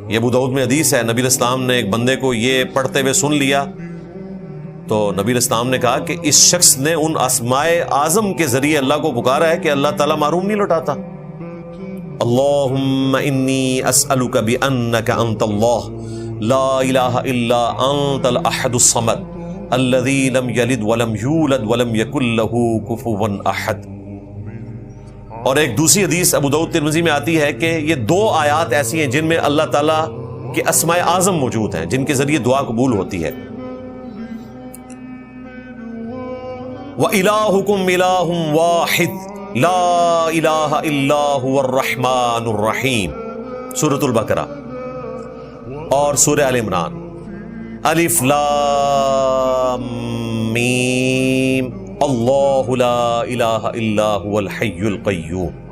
یہ ابو داؤد میں حدیث ہے، نبی علیہ السلام نے ایک بندے کو یہ پڑھتے ہوئے سن لیا تو نبی علیہ السلام نے کہا کہ اس شخص نے ان اسماء اعظم کے ذریعے اللہ کو پکارا ہے کہ اللہ تعالیٰ محروم نہیں لوٹاتا۔ اللہم انی اسألک بانک انت اللہ لا الہ الا انت الاحد الصمد الذی لم یلد ولم یولد ولم یکن لہ کفوا احد۔ اور ایک دوسری حدیث ابو داؤد ترمذی میں آتی ہے کہ یہ دو آیات ایسی ہیں جن میں اللہ تعالیٰ کے اسماء اعظم موجود ہیں جن کے ذریعے دعا قبول ہوتی ہے۔ وَإِلَٰهُكُمْ إِلَٰهٌ وَاحِدٌ لَا إِلَٰهَ إِلَّا هُوَ الرَّحْمَٰنُ الرَّحِيمُ، سورۃ البقرہ اور سورہ آل عمران۔ الف لام میم، اللہ لا الہ الا هو الحی القیوم۔